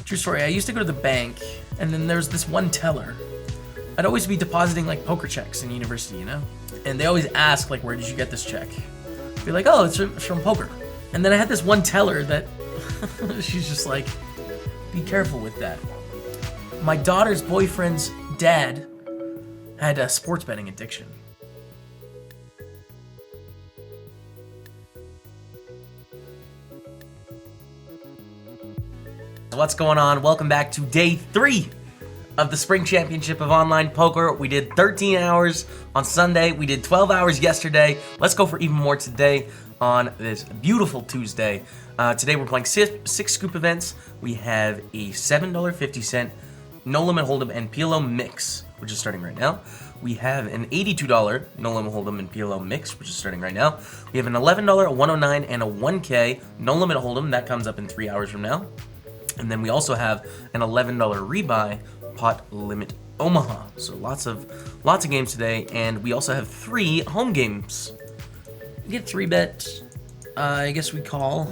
True story, I used to go to the bank, and then there was this one teller. I'd always be depositing like poker checks in university, you know? And they always ask like, where did you get this check? Be like, oh, it's from poker. And then I had this one teller that she's just like, be careful with that. My daughter's boyfriend's dad had a sports betting addiction. What's going on? Welcome back to day 3 of the Spring Championship of Online Poker. We did 13 hours on Sunday. We did 12 hours yesterday. Let's go for even more today on this beautiful Tuesday. Today we're playing 6 scoop events. We have a $7.50 No Limit Hold'em and PLO mix, which is starting right now. We have an $82 No Limit Hold'em and PLO mix, which is starting right now. We have an $11, a $109, and a $1K No Limit Hold'em. That comes up in 3 hours from now. And then we also have an $11 rebuy pot limit Omaha. So lots of games today, and we also have 3 home games. We get 3-bet. I guess we call,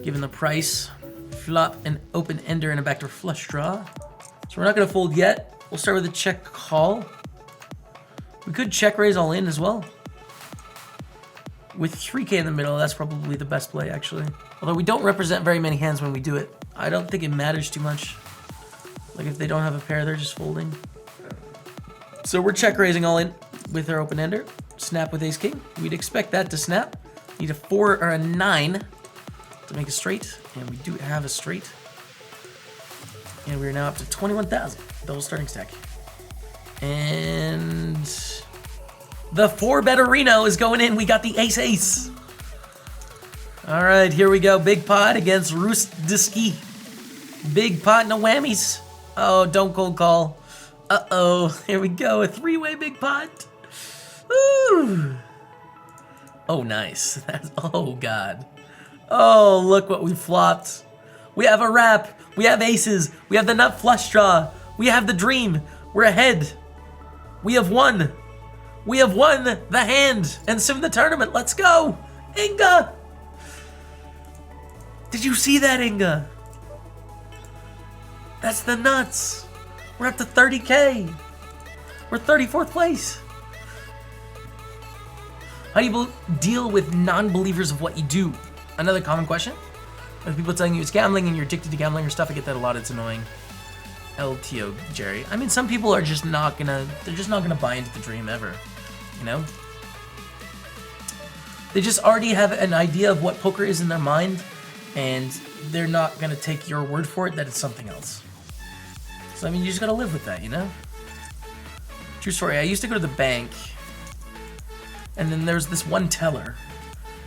given the price. Flop an open ender and a backdoor flush draw. So we're not gonna fold yet. We'll start with a check call. We could check raise all in as well. With 3K in the middle, that's probably the best play, actually. Although we don't represent very many hands when we do it. I don't think it matters too much. Like if they don't have a pair, they're just folding. So we're check raising all in with our open ender. Snap with ace king. We'd expect that to snap. Need a 4 or a 9 to make a straight, and we do have a straight. And we're now up to 21,000. Double starting stack. And the 4-bet Reno is going in. We got the ace-ace. All right, here we go. Big pot against Rustiski. Big pot, no whammies. Oh, don't cold call. Uh-oh, here we go. A 3-way big pot. Ooh. Oh, nice. Oh, God. Oh, look what we flopped. We have a wrap. We have aces. We have the nut flush draw. We have the dream. We're ahead. We have won. We have won the hand and sim the tournament. Let's go. Inga. Did you see that, Inga? That's the nuts. We're up to 30K. We're 34th place. How do you deal with non-believers of what you do? Another common question. With people telling you it's gambling and you're addicted to gambling or stuff, I get that a lot. It's annoying. LTO, Jerry. I mean, some people are just not gonna, they're just not gonna buy into the dream ever. You know? They just already have an idea of what poker is in their mind, and they're not gonna take your word for it that it's something else. So, I mean, you just gotta live with that, you know? True story, I used to go to the bank, and then there's this one teller.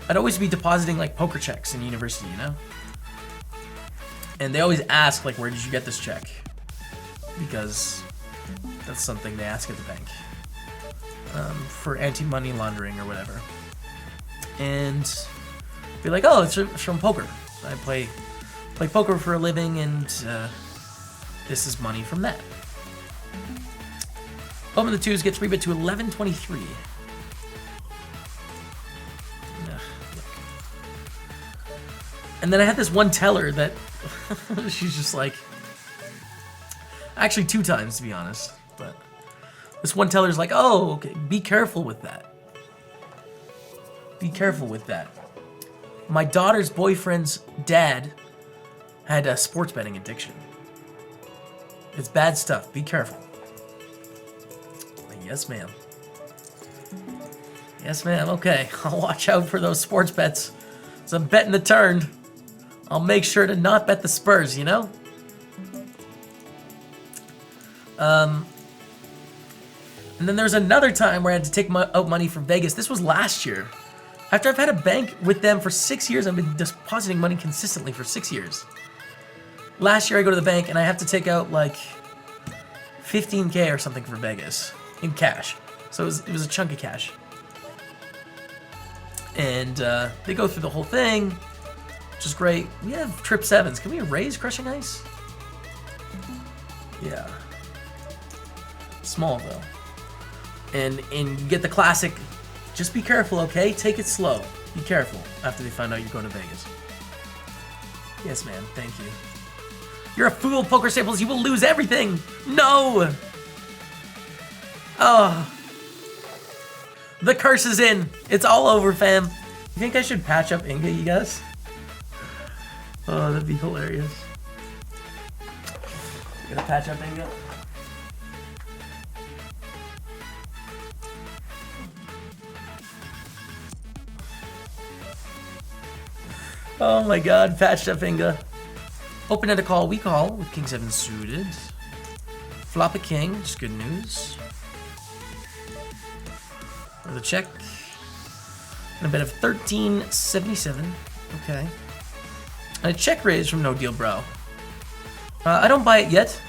I'd always be depositing like poker checks in university, you know? And they always ask like, where did you get this check? Because that's something they ask at the bank. For anti-money laundering or whatever. And be like, oh, it's from poker. I play poker for a living, and this is money from that. Open the 2s, get 3-bet to 1123. And then I had this one teller that she's just like, actually 2 times to be honest, but this one teller's like, oh, okay, be careful with that. Be careful with that. My daughter's boyfriend's dad had a sports betting addiction. It's bad stuff. Be careful. Yes, ma'am. Yes, ma'am. Okay, I'll watch out for those sports bets. So I'm betting the turn. I'll make sure to not bet the Spurs, you know? And then there's another time where I had to take out money from Vegas. This was last year. After I've had a bank with them for 6 years, I've been depositing money consistently for 6 years. Last year I go to the bank and I have to take out like 15K or something for Vegas in cash. So it was a chunk of cash. And they go through the whole thing, which is great. We have trip 7s. Can we raise Crushing Ice? Yeah. Small though. And you get the classic, just be careful, okay? Take it slow. Be careful after they find out you're going to Vegas. Yes, man. Thank you. You're a fool, PokerStaples. You will lose everything. No. Oh. The curse is in. It's all over, fam. You think I should patch up Inga, you guys? Oh, that'd be hilarious. You gonna patch up Inga? Oh my god, patched up Inga. Open at a call, we call with King 7 suited. Flop a king, just good news. For the check. And a bet of 1377. Okay. And a check raise from No Deal Bro. I don't buy it yet.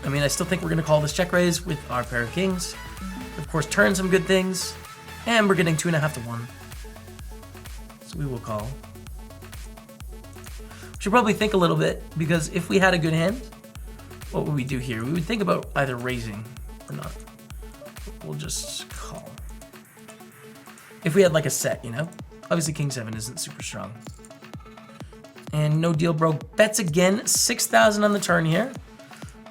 I mean, I still think we're gonna call this check raise with our pair of kings. Of course, turn some good things. And we're getting 2.5 to 1. So we will call. Should probably think a little bit, because if we had a good hand, what would we do here? We would think about either raising or not. We'll just call. If we had like a set, you know? Obviously King 7 isn't super strong. And No Deal Bro bets again, 6,000 on the turn here.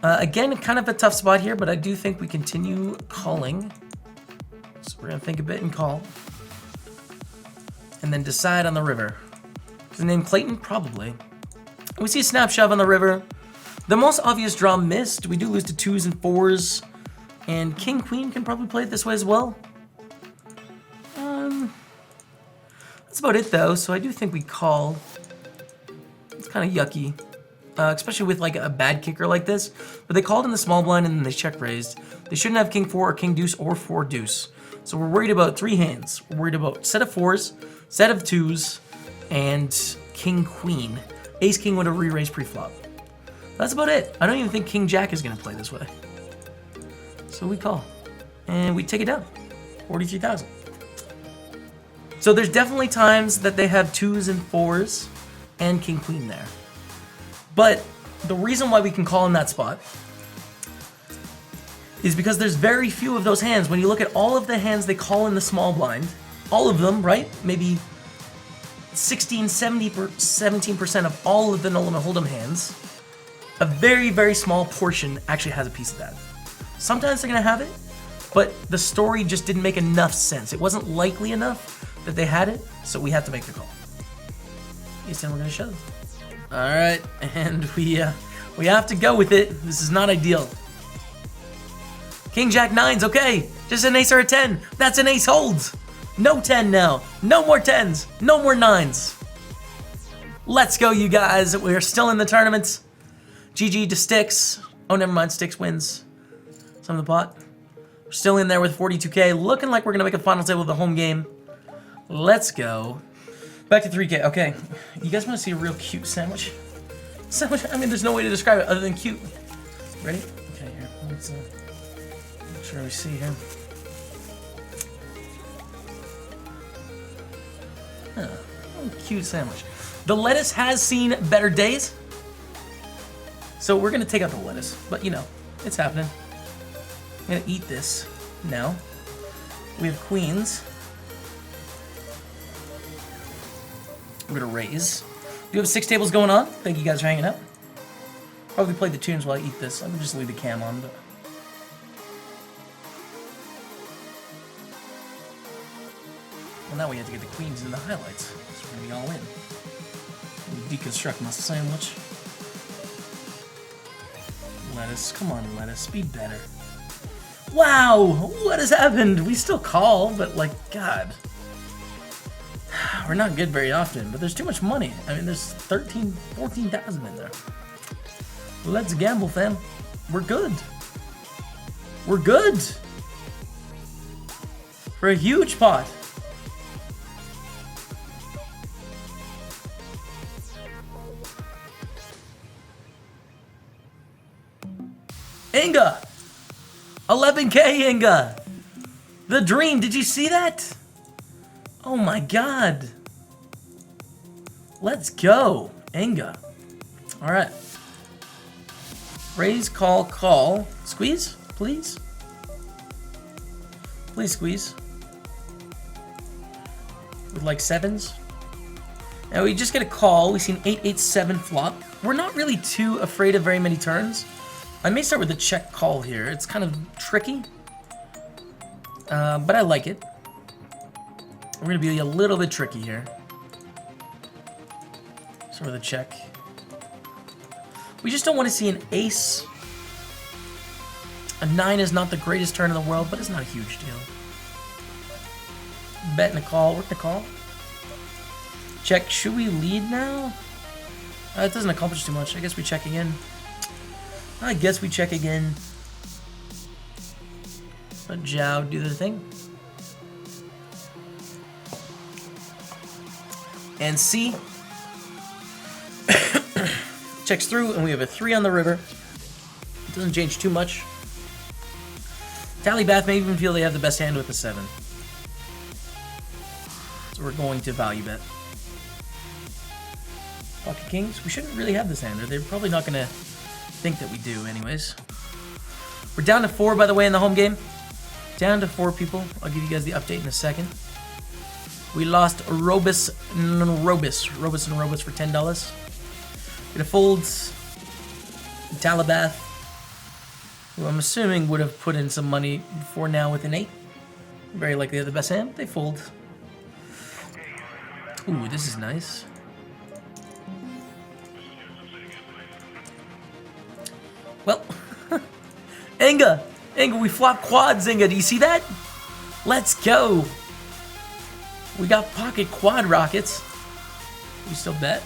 Again, kind of a tough spot here, but I do think we continue calling. So we're gonna think a bit and call. And then decide on the river. Is the name Clayton? Probably. We see a snap shove on the river. The most obvious draw missed. We do lose to 2s and 4s. And King Queen can probably play it this way as well. That's about it though, so I do think we call. It's kind of yucky. Especially with like a bad kicker like this. But they called in the small blind and then they check raised. They shouldn't have King 4 or King Deuce or 4 Deuce. So we're worried about 3 hands. We're worried about set of 4s, set of 2s, and King Queen. Ace King would have re-raised pre-flop. That's about it. I don't even think King Jack is going to play this way. So we call. And we take it down. 43,000. So there's definitely times that they have 2s and 4s and King Queen there. But the reason why we can call in that spot is because there's very few of those hands. When you look at all of the hands they call in the small blind, all of them, right? Maybe 16, 17% of all of the no limit hold'em hands, a very, very small portion actually has a piece of that. Sometimes they're gonna have it, but the story just didn't make enough sense. It wasn't likely enough that they had it, so we have to make the call. Yes, then we're gonna shove. All right, and we have to go with it. This is not ideal. King Jack 9's okay. Just an ace or a 10. That's an ace holds. No 10 now. No more 10s. No more 9s. Let's go, you guys. We're still in the tournament. GG to Sticks. Oh, never mind. Sticks wins some of the pot. We're still in there with 42K. Looking like we're going to make a final table of the home game. Let's go. Back to 3K. Okay. You guys want to see a real cute sandwich? Sandwich? I mean, there's no way to describe it other than cute. Ready? Okay, here. Let's make sure we see here. Huh. Cute sandwich. The lettuce has seen better days. So we're going to take out the lettuce. But, you know, it's happening. I'm going to eat this now. We have queens. We're going to raise. Do you have 6 tables going on? Thank you guys for hanging out. Probably play the tunes while I eat this. I'm going to just leave the cam on. But well, now we have to get the queens in the highlights. So we're going to be all in. Deconstruct my sandwich. Lettuce. Come on, lettuce. Be better. Wow! What has happened? We still call, but like, God. We're not good very often, but there's too much money. I mean, there's 14,000 in there. Let's gamble, fam. We're good. We're good. For a huge pot. Inga! 11K, Inga! The dream, did you see that? Oh my god. Let's go, Inga. Alright. Raise, call, call. Squeeze, please. Please squeeze. With like 7s. Now we just get a call. We've seen 8-8-7 flop. we're not really too afraid of very many turns. I may start with a check call here. It's kind of tricky, but I like it. We're gonna be a little bit tricky here. Start with a check. We just don't want to see an ace. A 9 is not the greatest turn in the world, but it's not a huge deal. Bet and a call. We're gonna call. Check. Should we lead now? It doesn't accomplish too much. I guess we check again. I guess we check again. Let Zhao do the thing. And C. Checks through, and we have a 3 on the river. It doesn't change too much. Tallybath may even feel they have the best hand with the 7. So we're going to value bet. Pocket Kings. We shouldn't really have this hand. They're probably not going to think that we do anyways. We're down to 4, by the way, in the home game. Down to 4 people. I'll give you guys the update in a second. We lost Robus and Robus for $10. Gonna fold Talabath, who I'm assuming would have put in some money before now with an 8. Very likely they're the best hand. They fold. Ooh, this is nice. Well, Inga, we flop quad, Zinga. Do you see that? Let's go. We got pocket quad rockets. We still bet.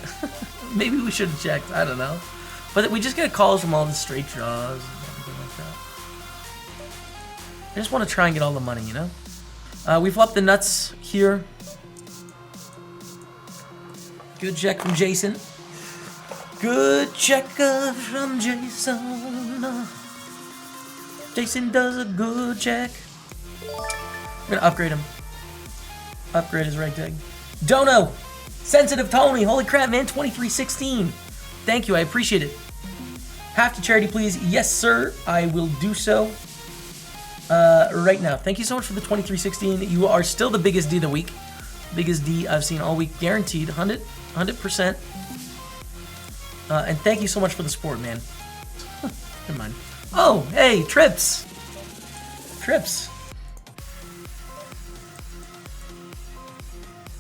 Maybe we should have checked. I don't know. But we just get calls from all the straight draws and everything like that. I just want to try and get all the money, you know? We flopped the nuts here. Good check from Jason. Good check from Jason. Jason does a good check. We're going to upgrade him. Upgrade his reg tag. Dono! Sensitive Tony, holy crap, man, 2316. Thank you, I appreciate it. Half to charity, please. Yes, sir, I will do so right now. Thank you so much for the 2316. You are still the biggest D of the week. Biggest D I've seen all week, guaranteed, 100%. And thank you so much for the support, man. Never mind. Oh, hey, Trips. Trips.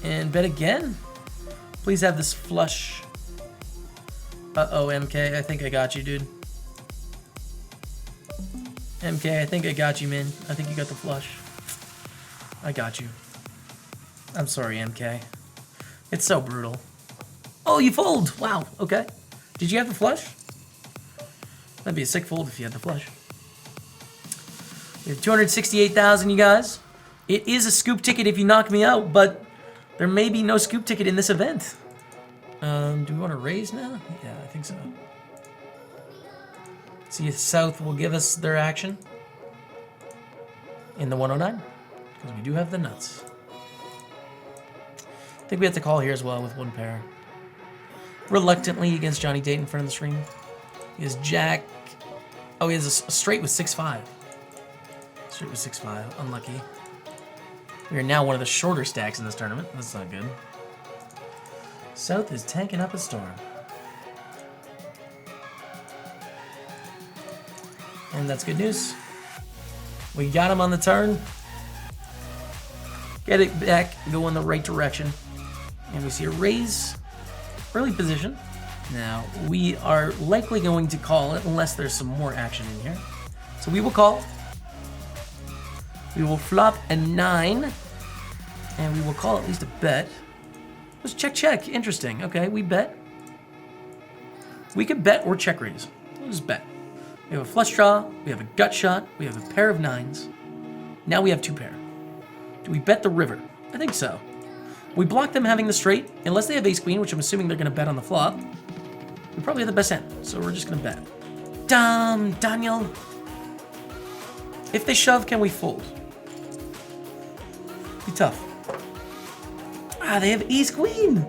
And bet again. Please have this flush. Uh-oh, MK, I think I got you, dude. MK, I think I got you, man. I think you got the flush. I got you. I'm sorry, MK. It's so brutal. Oh, you fold! Wow, okay. Did you have the flush? That'd be a sick fold if you had the flush. We have 268,000, you guys. It is a scoop ticket if you knock me out, but there may be no scoop ticket in this event. Do we want to raise now? Yeah, I think so. See if South will give us their action in the 109, because we do have the nuts. I think we have to call here as well with 1 pair. Reluctantly against Johnny Date in front of the screen. He has Jack. Oh, he has a straight with 6-5. Straight with 6-5. Unlucky. We are now one of the shorter stacks in this tournament. That's not good. South is tanking up a storm. And that's good news. We got him on the turn. Get it back, go in the right direction. And we see a raise. Early position. Now, we are likely going to call it unless there's some more action in here. So we will call. We will flop a 9. And we will call at least a bet. Let's check. Interesting. Okay, we bet. We could bet or check raise. We'll just bet. We have a flush draw. We have a gut shot. We have a pair of 9s. Now we have 2 pair. Do we bet the river? I think so. We block them having the straight. Unless they have ace queen, which I'm assuming they're going to bet on the flop. We probably have the best hand. So we're just going to bet. Daniel. If they shove, can we fold? Be tough. Ah, they have ace queen.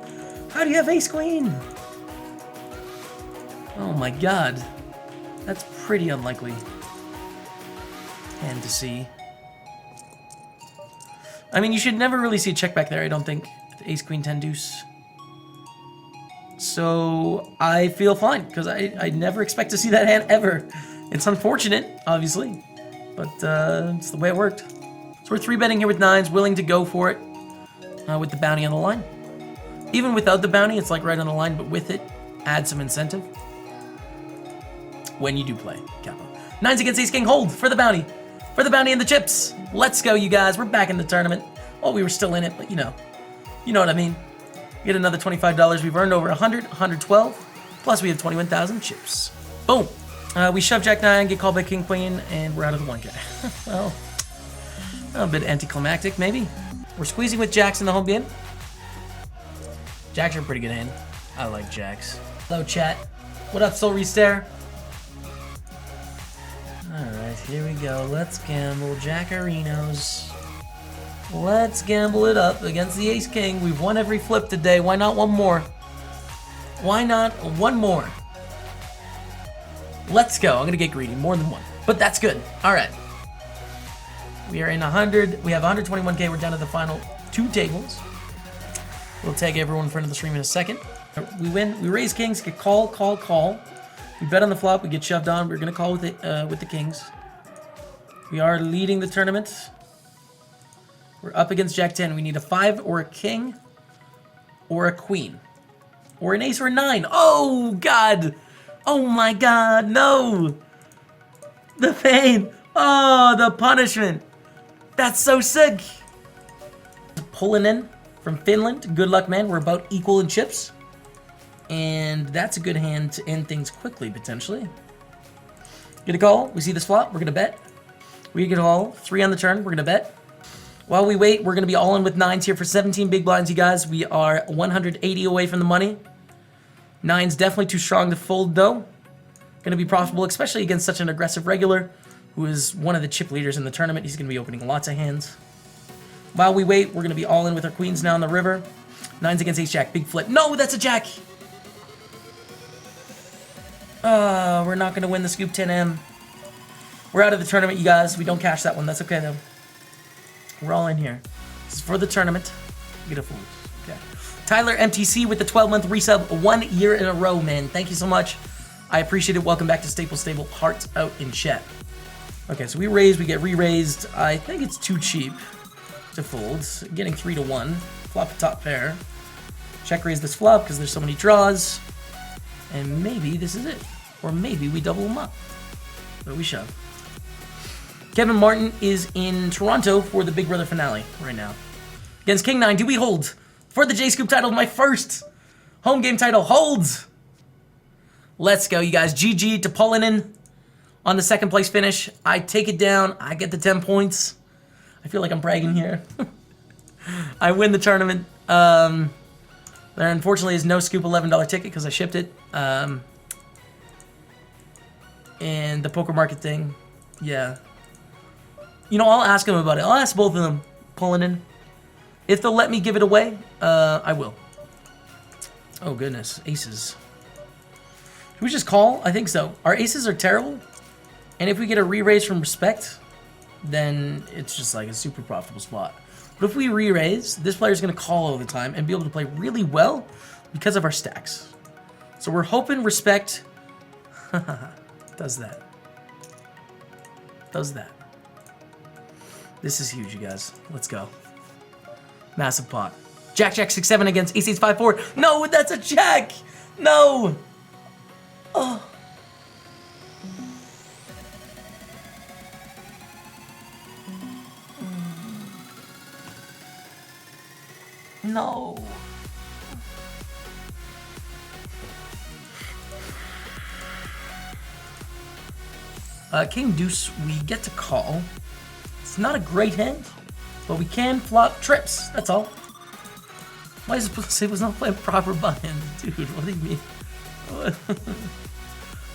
How do you have ace queen? Oh my god. That's pretty unlikely hand to see. I mean, you should never really see a check back there, I don't think. The ace queen 10 deuce. So I feel fine, because I never expect to see that hand ever. It's unfortunate, obviously, but it's the way it worked. So we're 3-betting here with 9s, willing to go for it with the bounty on the line. Even without the bounty, it's like right on the line, but with it, add some incentive. When you do play, Capo. 9s against Ace King, hold for the bounty. For the bounty and the chips. Let's go, you guys. We're back in the tournament. Well, we were still in it, but you know what I mean. Get another $25. We've earned over 100, 112. Plus we have 21,000 chips. Boom. We shove Jack 9, get called by King Queen, and we're out of the 1K. Well, a bit anticlimactic, maybe. We're squeezing with Jacks in the home game. Jacks are a pretty good hand. I like Jacks. Hello, chat. What up, Soul Restare? Alright, here we go. Let's gamble. Jackarinos. Let's gamble it up against the Ace King. We've won every flip today. Why not one more? Why not one more? Let's go. I'm going to get greedy. More than one. But that's good. Alright. We are in 100. We have 121K. We're down to the final 2 tables. We'll tag everyone in front of the stream in a second. We win. We raise kings. Get call. We bet on the flop. We get shoved on. We're going to call with the kings. We are leading the tournament. We're up against Jack 10. We need a 5 or a king or a queen. Or an ace or a 9. Oh, God. Oh, my God. No. The pain. Oh, the punishment. That's so sick. Pulling in from Finland. Good luck, man. We're about equal in chips. And that's a good hand to end things quickly, potentially. Get a call. We see this flop. We're going to bet. We get a call. 3 on the turn. We're going to bet. While we wait, we're going to be all in with 9s here for 17 big blinds, you guys. We are 180 away from the money. 9's definitely too strong to fold, though. Going to be profitable, especially against such an aggressive regular, who is one of the chip leaders in the tournament. He's going to be opening lots of hands. While we wait, we're going to be all in with our queens now on the river. 9's against ace jack. Big flip. No, that's a jack. We're not going to win the Scoop 10M. We're out of the tournament, you guys. We don't cash that one. That's okay, though. We're all in here. This is for the tournament. Get a fool. Okay. Tyler MTC with the 12-month resub, 1 year in a row, man. Thank you so much. I appreciate it. Welcome back to Staples Stable. Hearts out in chat. Okay, so we raise, we get re-raised. I think it's too cheap to fold. Getting 3 to 1. Flop the top pair. Check raise this flop because there's so many draws. And maybe this is it. Or maybe we double them up. But we shove. Kevin Martin is in Toronto for the Big Brother finale right now. Against King 9, do we hold? For the JSCOOP title, my first home game title holds. Let's go, you guys. GG to Polinen on the 2nd place finish. I take it down. I get the 10 points. I feel like I'm bragging here. I win the tournament. There unfortunately is no Scoop $11 ticket because I shipped it. And the poker market thing, yeah. You know, I'll ask them about it. I'll ask both of them, pulling in. If they'll let me give it away, I will. Oh, goodness. Aces. Should we just call? I think so. Our aces are terrible. And if we get a re-raise from respect, then it's just like a super profitable spot. But if we re-raise, this player's going to call all the time and be able to play really well because of our stacks. So we're hoping respect does that. Does that. This is huge, you guys. Let's go. Massive pot. Jack, Jack, 6-7 against ace, 5-4. No, that's a jack. No. Oh. No. King Deuce, we get to call. It's not a great hand, but we can flop trips. That's all. Why is it not playing proper buy-in? Dude, what do you mean?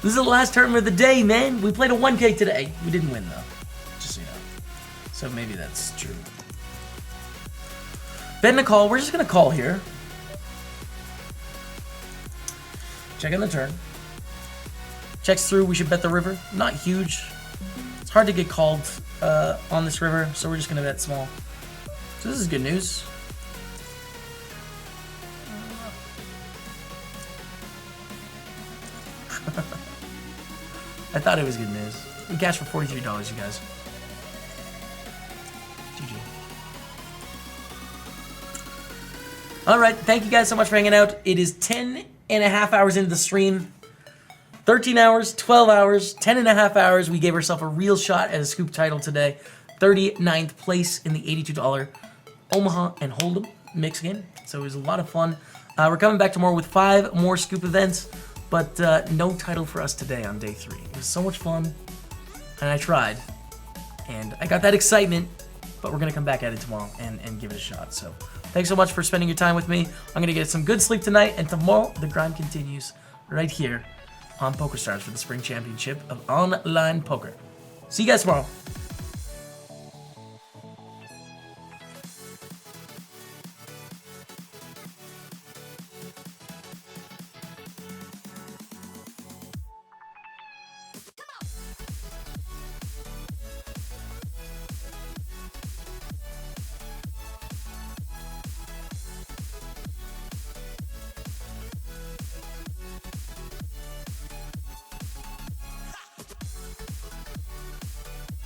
This is the last tournament of the day, man. We played a 1K today. We didn't win, though. Just so you know. So maybe that's true. Bet a call. We're just going to call here. Check on the turn. Checks through. We should bet the river. Not huge. It's hard to get called on this river, so we're just going to bet small. So this is good news. I thought it was good news. We cashed for $43, you guys. GG. All right, thank you guys so much for hanging out. It is 10 and a half hours into the stream. 13 hours, 12 hours, 10 and a half hours. We gave ourselves a real shot at a scoop title today. 39th place in the $82 Omaha and Hold'em mix game. So it was a lot of fun. We're coming back tomorrow with 5 more scoop events, but no title for us today on day 3. It was so much fun, and I tried, and I got that excitement, but we're going to come back at it tomorrow and give it a shot. So thanks so much for spending your time with me. I'm going to get some good sleep tonight, and tomorrow the grind continues right here on PokerStars for the Spring Championship of Online Poker. See you guys tomorrow.